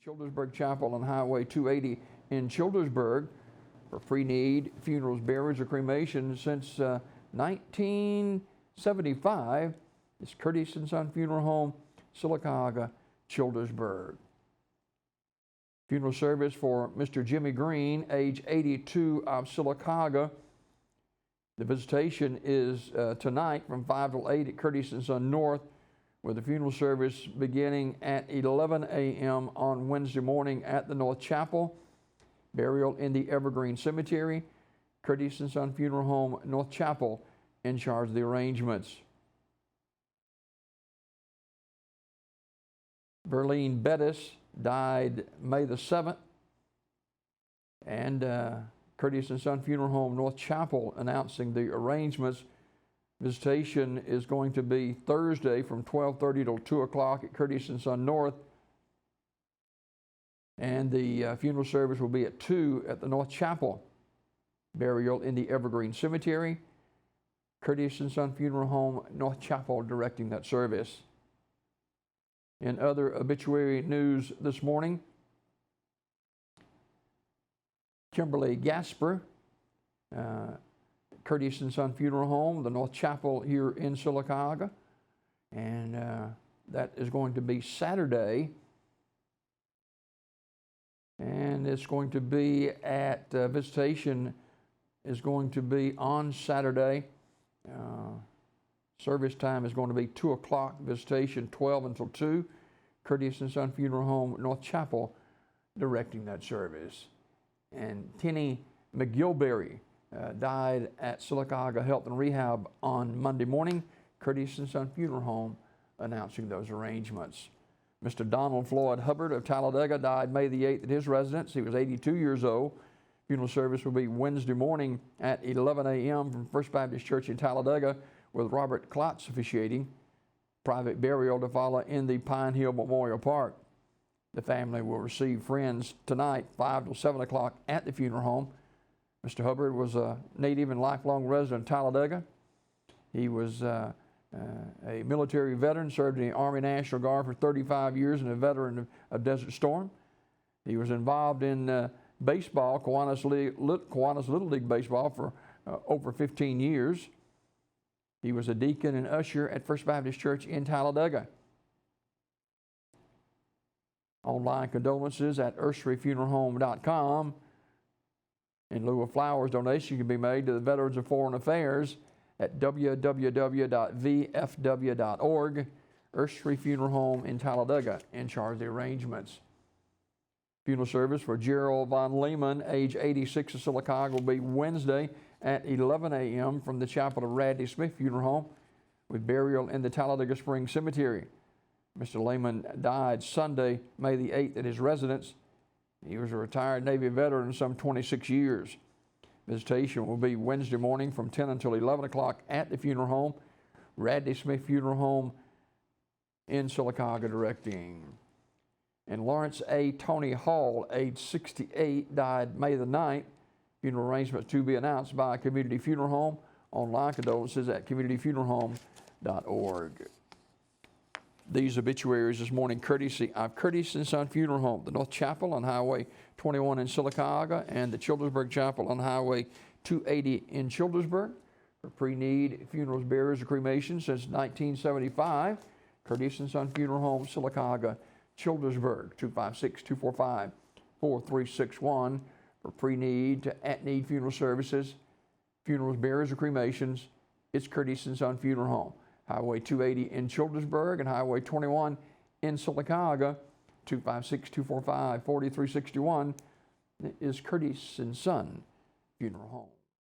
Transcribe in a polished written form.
Childersburg Chapel on Highway 280 in Childersburg for pre-need funerals, burials, or cremations since 1975. It's Curtis & Son Funeral Home, Sylacauga, Childersburg. Funeral service for Mr. Jimmy Green, age 82, of Sylacauga. The visitation is tonight from 5 till 8 at Curtis & Son North, with the funeral service beginning at 11 a.m. on Wednesday morning at the North Chapel. Burial in the Evergreen Cemetery. Curtis & Son Funeral Home, North Chapel, in charge of the arrangements. Verlene Bettis died May the 7th. And Curtis & Son Funeral Home, North Chapel, announcing the arrangements. Visitation is going to be Thursday from 12:30 till 2 o'clock at Curtis & Son North. And the funeral service will be at 2 at the North Chapel. Burial in the Evergreen Cemetery. Curtis & Son Funeral Home, North Chapel, directing that service. In other obituary news this morning, Kimberly Gasper, Curtis & Son Funeral Home, the North Chapel here in Sylacauga. And that is going to be Saturday. And it's going to be at, visitation is going to be on Saturday. Service time is going to be 2 o'clock, visitation 12 until 2. Curtis & Son Funeral Home, North Chapel, directing that service. And Tenny McGilberry died at Sylacauga Health and Rehab on Monday morning. Curtis & Son Funeral Home announcing those arrangements. Mr. Donald Floyd Hubbard of Talladega died May the 8th at his residence. He was 82 years old. Funeral service will be Wednesday morning at 11 a.m. from First Baptist Church in Talladega, with Robert Klotz officiating. Private burial to follow in the Pine Hill Memorial Park. The family will receive friends tonight, 5 till 7 o'clock at the funeral home. Mr. Hubbard was a native and lifelong resident of Talladega. He was a military veteran, served in the Army National Guard for 35 years, and a veteran of Desert Storm. He was involved in baseball, Kiwanis Little League Baseball, for over 15 years. He was a deacon and usher at First Baptist Church in Talladega. Online condolences at ursharyfuneralhome.com. In lieu of flowers, donation can be made to the Veterans of Foreign Affairs at www.vfw.org. Ursary Funeral Home in Talladega, in charge of the arrangements. Funeral service for Gerald Von Lehman, age 86, of Sylacauga, will be Wednesday at 11 a.m. from the chapel of Radley Smith Funeral Home, with burial in the Talladega Springs Cemetery. Mr. Lehman died Sunday, May the 8th, at his residence. He was a retired Navy veteran of some 26 years. Visitation will be Wednesday morning from 10 until 11 o'clock at the funeral home. Radley Smith Funeral Home in Sylacauga, directing. And Lawrence A. Tony Hall, age 68, died May the 9th. Funeral arrangements to be announced by Community Funeral Home. Online condolences at communityfuneralhome.org. These obituaries this morning courtesy of Curtis & Son Funeral Home, the North Chapel on Highway 21 in Sylacauga, and the Childersburg Chapel on Highway 280 in Childersburg. For pre-need funerals, burials, and cremations since 1975, Curtis & Son Funeral Home, Sylacauga, Childersburg, 256-245-4361. For pre-need to at-need funeral services, funerals, burials, or cremations, it's Curtis & Son Funeral Home. Highway 280 in Childersburg and Highway 21 in Sylacauga, 256-245-4361 is Curtis & Son Funeral Home.